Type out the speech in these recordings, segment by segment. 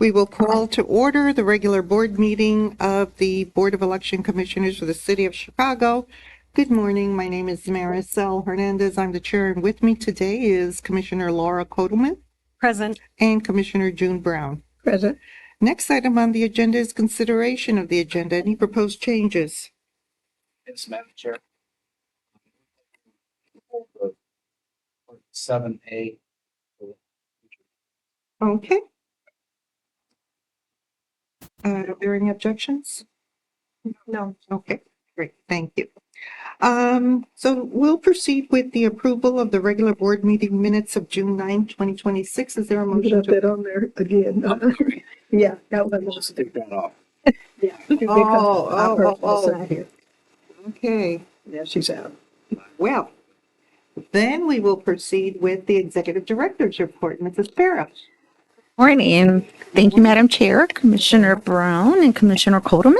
We will call to order the regular board meeting of the Board of Election Commissioners for the City of Chicago. Good morning. My name is Maricel Hernandez. I'm the chair, and with me today is Commissioner Laura Kotelman. Present. And Commissioner June Brown. Present. Next item on the agenda is consideration of the agenda. Any proposed changes? Yes, Madam Chair. 7A. Okay. Are there any objections? No. Okay, great, thank you. So we'll proceed with the approval of the regular board meeting minutes of June 9, 2026. Is there a You motion got to? that on there again. Yeah, that was. Let's take that off. Yeah. Oh, oh. Not here. Okay, Yeah, she's out. well, then we will proceed with the executive director's report. Mrs. Farah. Morning. Thank you, Madam Chair, Commissioner Brown, and Commissioner Kotelman.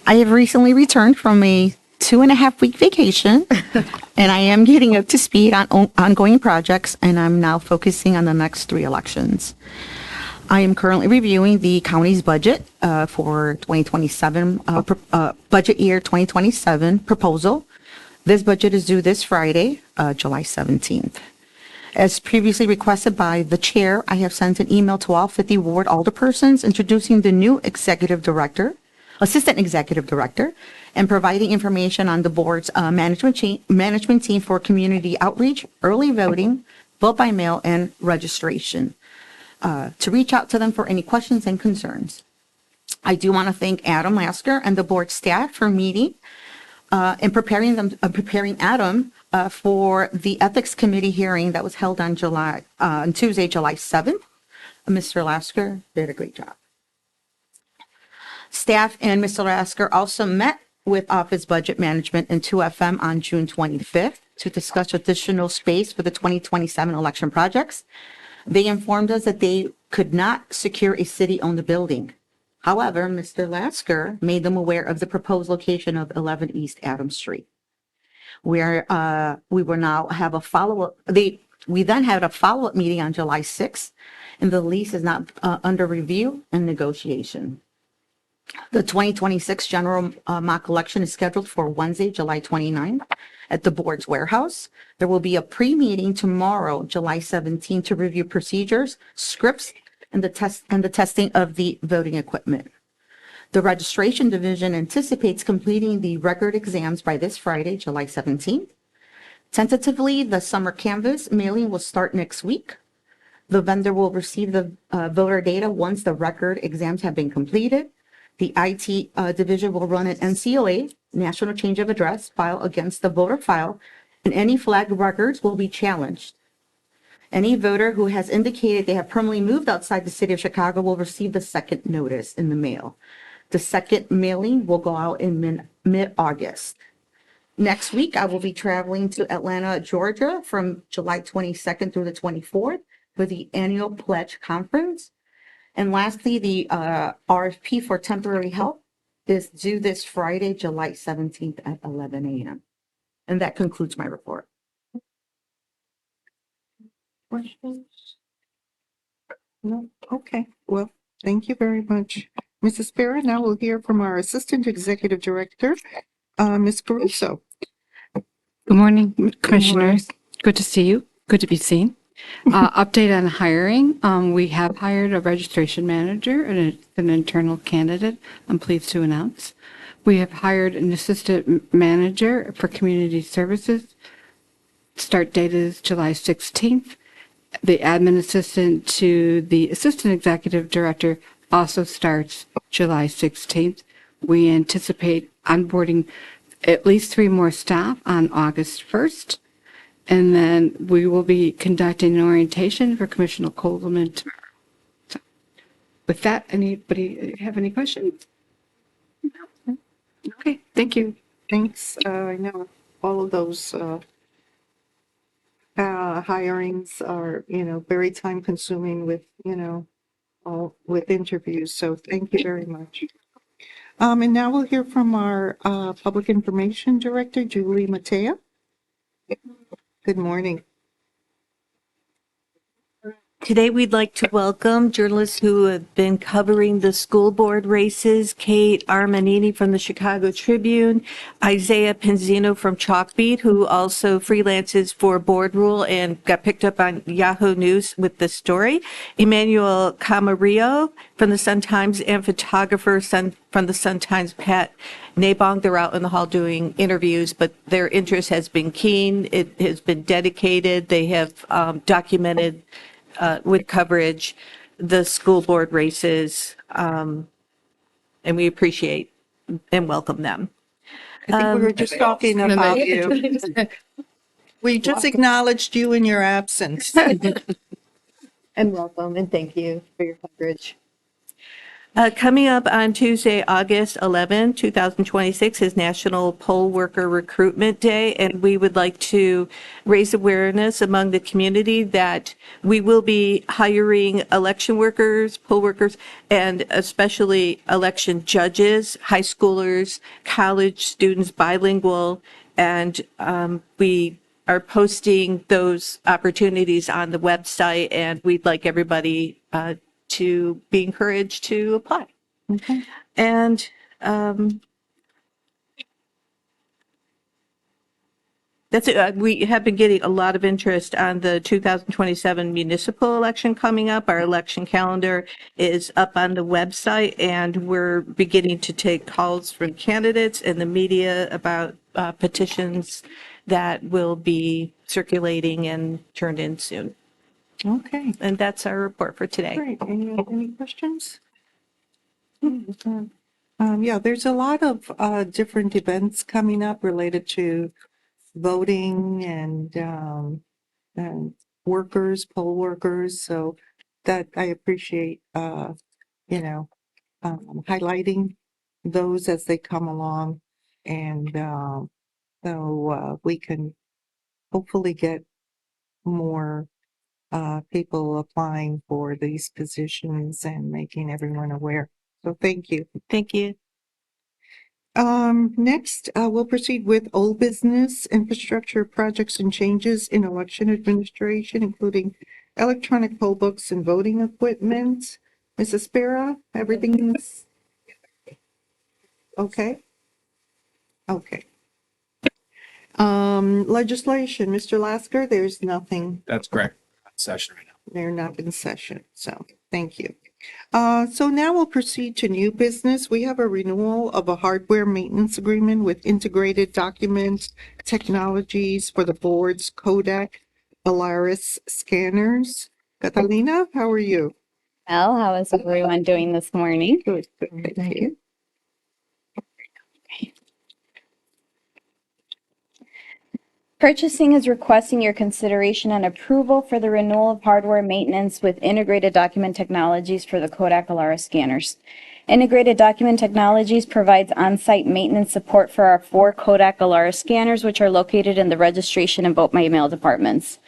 I have recently returned from a 2.5-week vacation, and I am getting up to speed on ongoing projects, and I'm now focusing on the next 3 elections. I am currently reviewing the county's budget for 2027, budget year 2027 proposal. This budget is due this Friday, July 17th. As previously requested by the chair, I have sent an email to all 50 ward alderpersons introducing the new assistant executive director, and providing information on the board's management team for community outreach, early voting, vote by mail, and registration, to reach out to them for any questions and concerns. I do want to thank Adam Lasker and the board staff for meeting and preparing Adam for the ethics committee hearing that was held on Tuesday, July 7th. Mr. Lasker did a great job. Staff and Mr. Lasker also met with Office Budget Management and 2FM on June 25th to discuss additional space for the 2027 election projects. They informed us that they could not secure a city-owned building. However, Mr. Lasker made them aware of the proposed location of 11 East Adams Street. We will now have a follow-up. We then had a follow-up meeting on July 6th, and the lease is not under review and negotiation. The 2026 general mock election is scheduled for Wednesday, July 29th at the board's warehouse. There will be a pre-meeting tomorrow, July 17th, to review procedures, scripts, and the testing of the voting equipment. The registration division anticipates completing the record exams by this Friday, July 17th. Tentatively, the summer canvas mailing will start next week. The vendor will receive the voter data once the record exams have been completed. The IT division will run an NCOA, National Change of Address, file against the voter file, and any flagged records will be challenged. Any voter who has indicated they have permanently moved outside the city of Chicago will receive the second notice in the mail. The second mailing will go out in mid-August. Next week, I will be traveling to Atlanta, Georgia from July 22nd through the 24th for the annual Pledge Conference. And lastly, the RFP for temporary help is due this Friday, July 17th at 11 a.m. And that concludes my report. Questions? No? Okay, well, thank you very much, Mrs. Farah. Now we'll hear from our Assistant Executive Director, Ms. Caruso. Good morning, Commissioners. Good to see you. Good to be seen. Update on hiring. We have hired a registration manager and an internal candidate, I'm pleased to announce. We have hired an assistant manager for community services. Start date is July 16th. The admin assistant to the assistant executive director also starts July 16th. We anticipate onboarding at least 3 more staff on August 1st. And then we will be conducting an orientation for Commissioner Kotelman tomorrow. So with that, anybody have any questions? No? Okay, thank you. Thanks. I know all of those hirings are, very time consuming with, all with interviews. So thank you very much. And now we'll hear from our Public Information Director, Julie Matea. Good morning. Today, we'd like to welcome journalists who have been covering the school board races, Kate Armanini from the Chicago Tribune, Isaiah Penzino from Chalkbeat, who also freelances for Board Rule and got picked up on Yahoo News with this story, Emmanuel Camarillo from the Sun-Times, and photographer from the Sun-Times, Pat Nabong. They're out in the hall doing interviews, but their interest has been keen. It has been dedicated. They have documented with coverage, the school board races, and we appreciate and welcome them. I think we were just talking about you. We just acknowledged you in your absence. And welcome, and thank you for your coverage. Coming up on Tuesday, August 11, 2026 is National Poll Worker Recruitment Day, and we would like to raise awareness among the community that we will be hiring election workers, poll workers, and especially election judges, high schoolers, college students, bilingual, and we are posting those opportunities on the website, and we'd like everybody to be encouraged to apply. Okay. And that's it. We have been getting a lot of interest on the 2027 municipal election coming up. Our election calendar is up on the website, and we're beginning to take calls from candidates and the media about petitions that will be circulating and turned in soon. Okay, And that's our report for today. great. Any questions? Yeah, there's a lot of different events coming up related to voting and workers, poll workers. So that I appreciate, highlighting those as they come along. And so we can hopefully get more people applying for these positions and making everyone aware. So thank you. Thank you. Next, we'll proceed with old business, infrastructure projects and changes in election administration, including electronic poll books and voting equipment. Mrs. Spera, everything's okay? Okay. Legislation, Mr. Lasker, there's nothing. That's correct. Session right now. They're not in session, so thank you. So now we'll proceed to new business. We have a renewal of a hardware maintenance agreement with Integrated Document Technologies for the board's Kodak Alaris scanners. Catalina, how are you? Well, how is everyone doing this morning? Good, good, thank you. Purchasing is requesting your consideration and approval for the renewal of hardware maintenance with Integrated Document Technologies for the Kodak Alaris scanners. Integrated Document Technologies provides on-site maintenance support for our 4 Kodak Alaris scanners, which are located in the registration and vote by mail departments.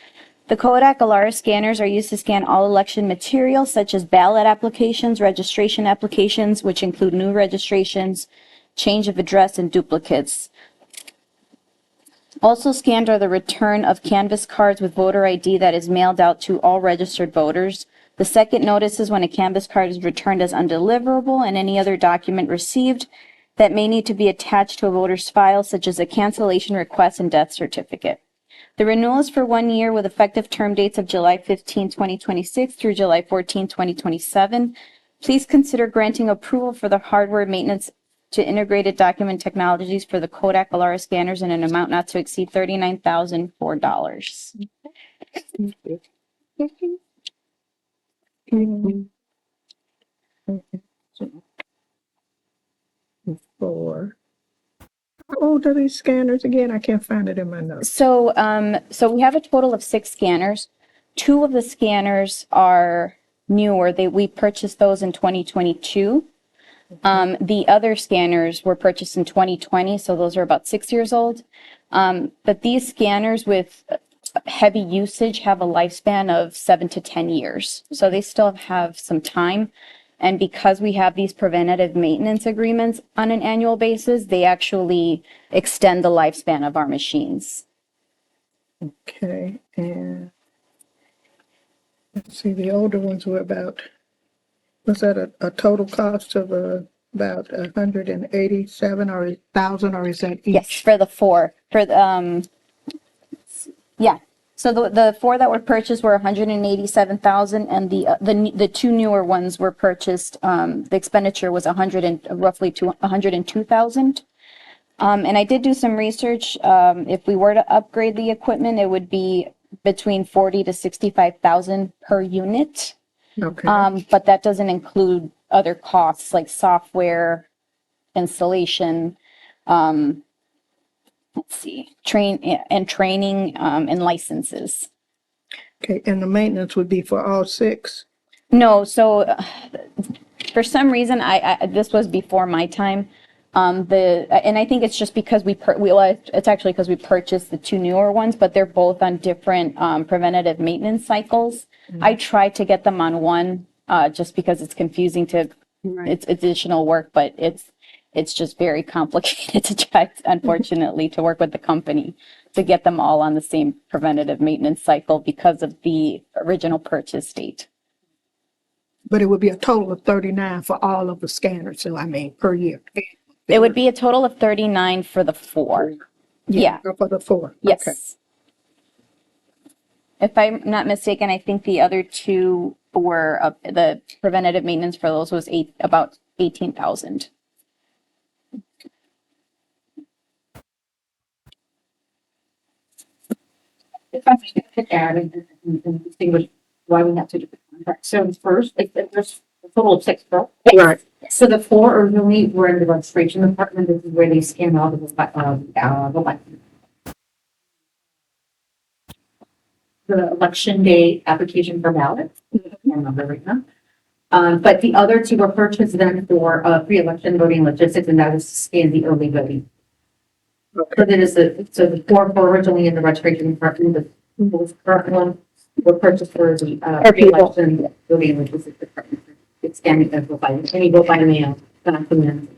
The Kodak Alaris scanners are used to scan all election materials such as ballot applications, registration applications, which include new registrations, change of address, and duplicates. Also scanned are the return of canvas cards with voter ID that is mailed out to all registered voters. The second notice is when a canvas card is returned as undeliverable, and any other document received that may need to be attached to a voter's file, such as a cancellation request and death certificate. The renewal is for 1 year with effective term dates of July 15, 2026 through July 14, 2027. Please consider granting approval for the hardware maintenance to Integrated Document Technologies for the Kodak Alaris scanners in an amount not to exceed $39,004. For, how old are these scanners again? I can't find it in my notes. So we have a total of 6 scanners. 2 of the scanners are newer. We purchased those in 2022. The other scanners were purchased in 2020, so those are about 6 years old. But these scanners with heavy usage have a lifespan of 7 to 10 years. So they still have some time. And because we have these preventative maintenance agreements on an annual basis, they actually extend the lifespan of our machines. Okay, and Let's see, the older ones were about, was that a total cost of about 187 or 1,000, or is that each? Yes, for the four, for the, yeah. So the four that were purchased were 187,000 and the two newer ones were purchased, the expenditure was roughly 102,000. And I did do some research. If we were to upgrade the equipment, it would be between 40 to 65,000 per unit. Okay, But that doesn't include other costs like software, installation, let's see, training, and licenses. okay, and the maintenance would be for all six? No, so for some reason, this was before my time. And I think it's just because it's actually because we purchased the two newer ones, but they're both on different preventative maintenance cycles. I tried to get them on one, just because it's confusing it's additional work, but it's just very complicated to try, unfortunately, to work with the company to get them all on the same preventative maintenance cycle because of the original purchase date. But it would be a total of 39 for all of the scanners, so I mean, per year. It would be a total of 39 for the four. Yeah. For the four. Yes. Okay. If I'm not mistaken, I think the other two were, the preventative maintenance for those was about 18,000. If I could add and distinguish why we have two different contracts. So first, there's a total of 6 books. Right. So the 4 originally were in the registration department. This is where they scan all the election day application for ballots. I can't remember right now. But the other 2 were purchased then for pre-election voting logistics, and that was to scan the early voting. So that is so the 4 were originally in the registration department. The current one were purchased for the pre-election voting logistics department. It's scanning and vote by any vote by mail documents.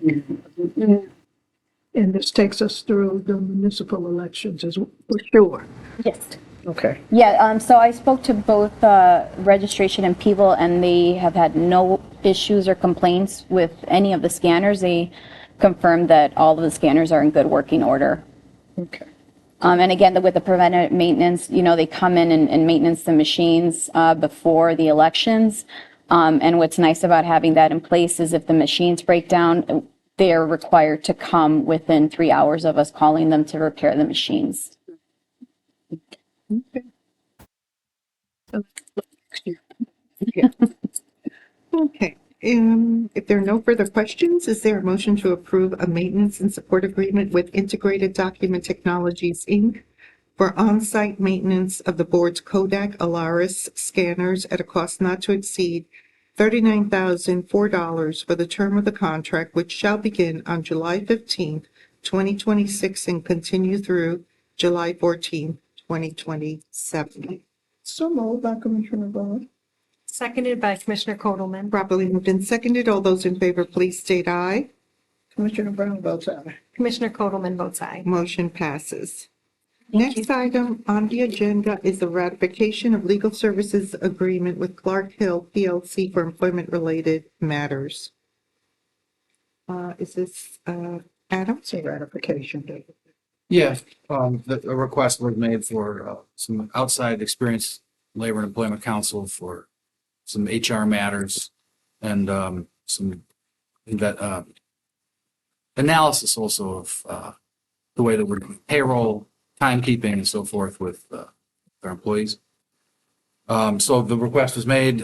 And this takes us through the municipal elections for sure. Yes. Okay. Yeah, so I spoke to both registration and people, and they have had no issues or complaints with any of the scanners. They confirmed that all of the scanners are in good working order. Okay. And again, with the preventive maintenance, they come in and maintenance the machines before the elections. And what's nice about having that in place is if the machines break down, they're required to come within 3 hours of us calling them to repair the machines. Okay. Yeah. Okay. If there are no further questions, is there a motion to approve a maintenance and support agreement with Integrated Document Technologies, Inc. for on-site maintenance of the board's Kodak Alaris scanners at a cost not to exceed $39,004 for the term of the contract, which shall begin on July 15th, 2026 and continue through July 14th, 2027. So moved by Commissioner Brown. Seconded by Commissioner Kodelman. Properly moved and seconded. All those in favor, please state aye. Commissioner Brown votes aye. Commissioner Kodelman votes aye. Motion passes. Next item on the agenda is the ratification of legal services agreement with Clark Hill PLC for employment-related matters. Is this Adam? It's a ratification, David. Yeah, a request was made for some outside experienced labor and employment counsel for some HR matters and some analysis also of the way that we're doing payroll, timekeeping, and so forth with our employees. So the request was made.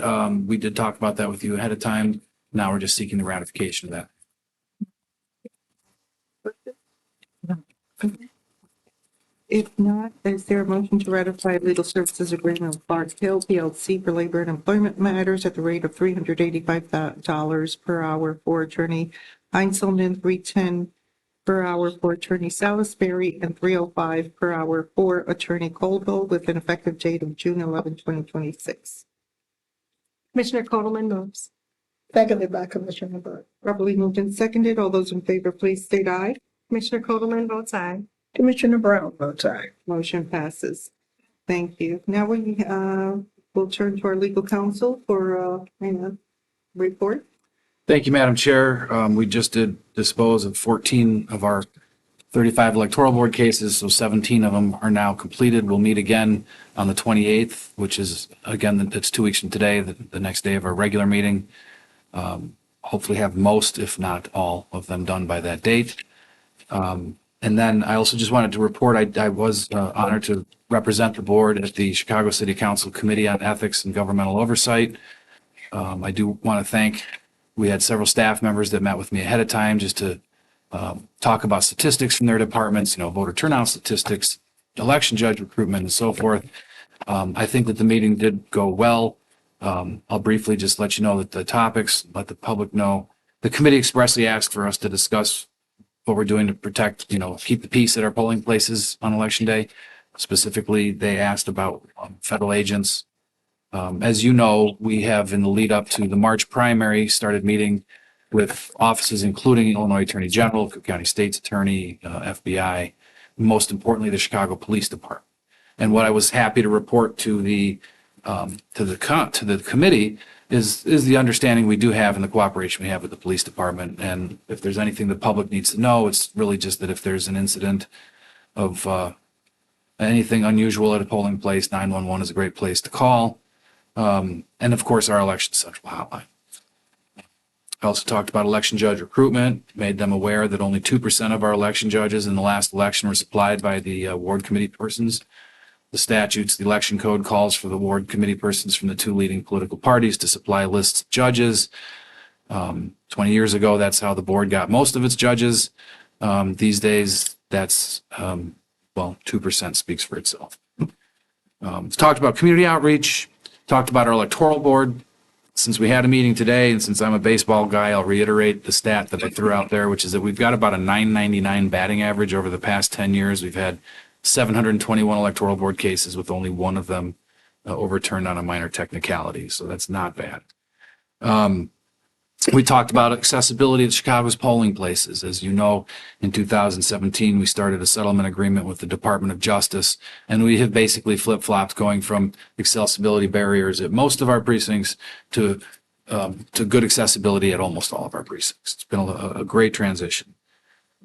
We did talk about that with you ahead of time. Now we're just seeking the ratification of that. If not, is there a motion to ratify legal services agreement with Clark Hill PLC for labor and employment matters at the rate of $385 per hour for attorney Heinzelman, $310 per hour for attorney Salisbury, and $305 per hour for attorney Colville with an effective date of June 11, 2026. Commissioner Kodelman moves. Seconded by Commissioner Brown. Properly moved and seconded. All those in favor, please state aye. Commissioner Kodelman votes aye. Commissioner Brown votes aye. Motion passes. Thank you. Now we we'll turn to our legal counsel for a report. Thank you, Madam Chair. We just did dispose of 14 of our 35 electoral board cases, so 17 of them are now completed. We'll meet again on the 28th, which is, again, that's 2 weeks from today, the next day of our regular meeting. Hopefully have most, if not all, of them done by that date. And then I also just wanted to report, I was honored to represent the board at the Chicago City Council Committee on Ethics and Governmental Oversight. I do want to thank, we had several staff members that met with me ahead of time just to talk about statistics from their departments, voter turnout statistics, election judge recruitment and so forth. I think that the meeting did go well. I'll briefly just let you know that the topics, let the public know. The committee expressly asked for us to discuss what we're doing to protect, keep the peace at our polling places on election day. Specifically, they asked about federal agents. As you know, we have in the lead up to the March primary started meeting with offices including Illinois Attorney General, Cook County State's Attorney, FBI, most importantly, the Chicago Police Department. And what I was happy to report to the committee is the understanding we do have and the cooperation we have with the police department. And if there's anything the public needs to know, it's really just that if there's an incident of anything unusual at a polling place, 911 is a great place to call. And of course, our election central hotline. I also talked about election judge recruitment, made them aware that only 2% of our election judges in the last election were supplied by the ward committee persons. The statutes, the election code calls for the ward committee persons from the two leading political parties to supply lists of judges. 20 years ago, that's how the board got most of its judges. These days, that's, 2% speaks for itself. Talked about community outreach, talked about our electoral board. Since we had a meeting today, and since I'm a baseball guy, I'll reiterate the stat that I threw out there, which is that we've got about a .999 batting average over the past 10 years. We've had 721 electoral board cases with only one of them overturned on a minor technicality. So that's not bad. We talked about accessibility at Chicago's polling places. As you know, in 2017, we started a settlement agreement with the Department of Justice, and we have basically flip-flopped going from accessibility barriers at most of our precincts to good accessibility at almost all of our precincts. It's been a great transition.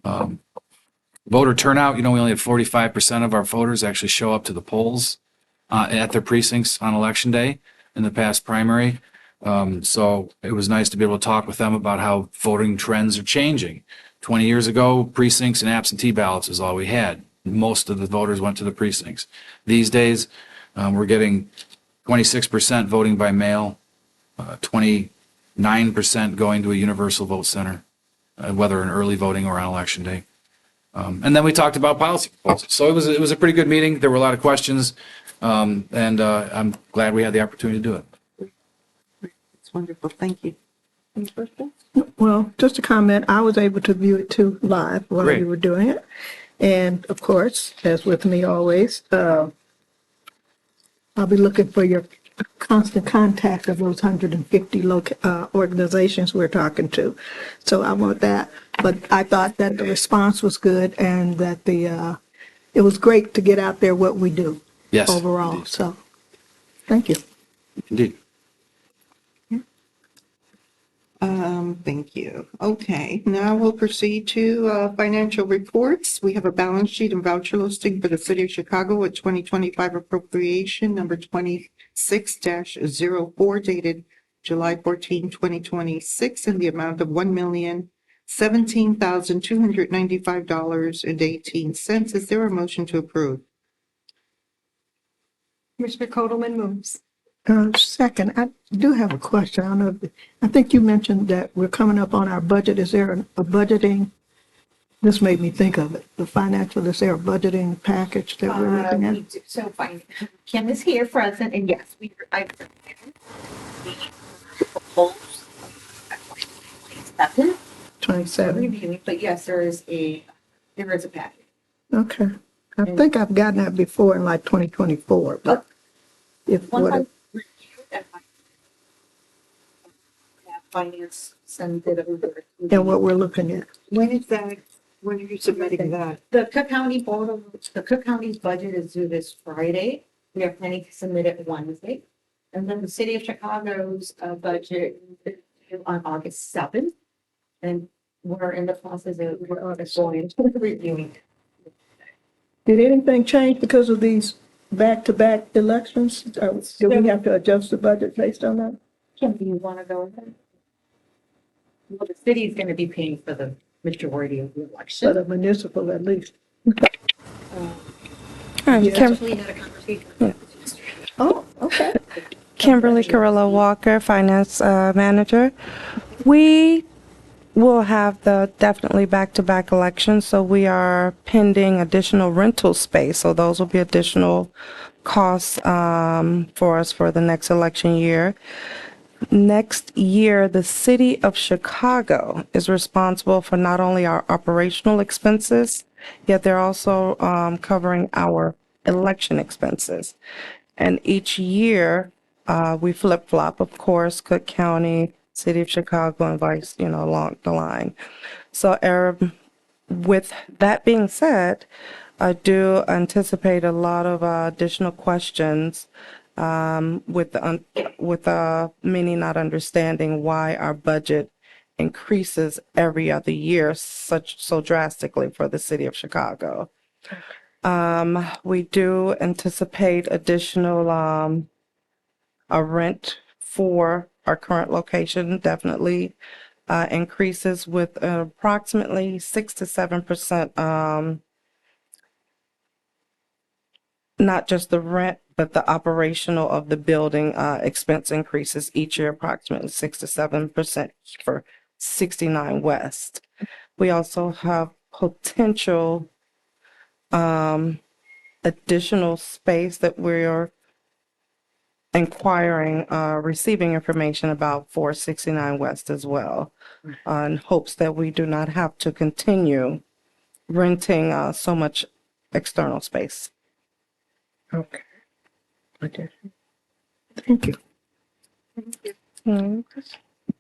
Voter turnout, we only have 45% of our voters actually show up to the polls at their precincts on election day in the past primary. So it was nice to be able to talk with them about how voting trends are changing. 20 years ago, precincts and absentee ballots is all we had. Most of the voters went to the precincts. These days, we're getting 26% voting by mail, 29% going to a universal vote center, whether in early voting or on election day. And then we talked about policy proposals. So it was a pretty good meeting. There were a lot of questions, and I'm glad we had the opportunity to do it. It's wonderful. Thank you. Any questions? Well, just a comment, I was able to view it too live while Great. you were doing it. And of course, as with me always, I'll be looking for your constant contact of those 150 organizations we're talking to. So I want that. But I thought that the response was good and that it was great to get out there what we do Yes. overall. Indeed. So, thank you. Indeed. Thank you. Okay, now we'll proceed to financial reports. We have a balance sheet and voucher listing for the City of Chicago with 2025 appropriation number 26-04 dated July 14, 2026, in the amount of $1,017,295.18. Is there a motion to approve? Commissioner Kodelman moves. Second, I do have a question. I don't know I think you mentioned that we're coming up on our budget. Is there a budgeting? This made me think of it. The financial, is there a budgeting package that we're looking at? So fine. Kim is here present, and yes, I proposed 27. reviewing, but yes, there is a package. Okay. I think I've gotten that before in like 2024, but if Once I what, review and have finance send it over. and what we're looking at. When is that? When are you submitting that? The Cook County Cook County's budget is due this Friday. We are planning to submit it Wednesday. And then the city of Chicago's budget is due on August 7th. And we're in the process of, going reviewing. Did anything change because of these back-to-back elections? Do we have to adjust the budget based on that? Kim, do you want to go ahead? Well, the city is going to be paying for the majority of the For election. the municipal at least? Actually had a conversation. Oh, okay. Kimberly Carrillo Walker, Finance Manager. We will have the definitely back-to-back elections, so we are pending additional rental space. So those will be additional costs for us for the next election year. Next year, the city of Chicago is responsible for not only our operational expenses, yet they're also covering our election expenses. And each year, we flip-flop, of course, Cook County, City of Chicago, and vice, along the line. So with that being said, I do anticipate a lot of additional questions with many not understanding why our budget increases every other year so drastically for the City of Chicago. We do anticipate additional a rent for our current location definitely increases with approximately 6 to 7%, not just the rent, but the operational of the building expense increases each year, approximately 6 to 7% for 69 West. We also have potential additional space that we're inquiring, receiving information about for 69 West as well, in hopes that we do not have to continue renting so much external space. Okay. Okay. Thank you.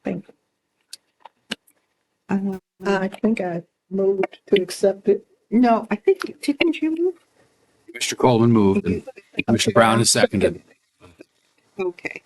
Thank you. I think I moved to accept it. No, I think, didn't you move? Mr. Coleman moved and Commissioner Brown has seconded. Okay.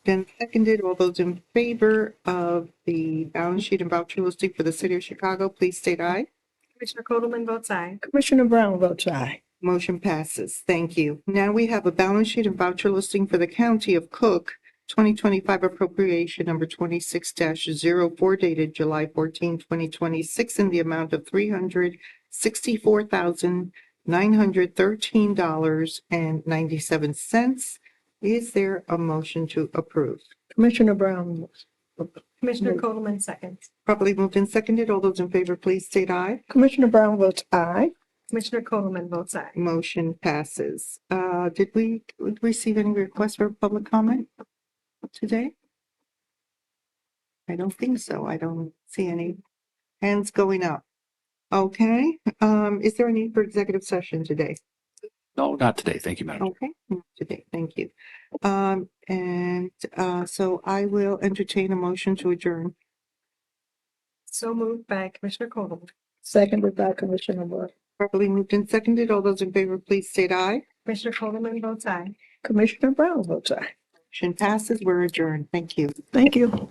Then seconded, all those in favor of the balance sheet and voucher listing for the city of Chicago, please state aye. Commissioner Kodelman votes aye. Commissioner Brown votes aye. Motion passes. Thank you. Now we have a balance sheet and voucher listing for the county of Cook, 2025 appropriation number 26-04 dated July 14, 2026 in the amount of $364,913.97. Is there a motion to approve? Commissioner Brown. Commissioner Kodelman seconds. Properly moved and seconded. All those in favor, please state aye. Commissioner Brown votes aye. Commissioner Kodelman votes aye. Motion passes. Did we receive any requests for public comment today? I don't think so. I don't see any hands going up. Okay, is there a need for executive session today? No, not today. Thank you, Madam. Okay, not today, thank you. So I will entertain a motion to adjourn. So moved by Commissioner Kodelman. Seconded by Commissioner Wood. Properly moved and seconded. All those in favor, please state aye. Commissioner Kodelman votes aye. Commissioner Brown votes aye. Motion passes. We're adjourned. Thank you. Thank you.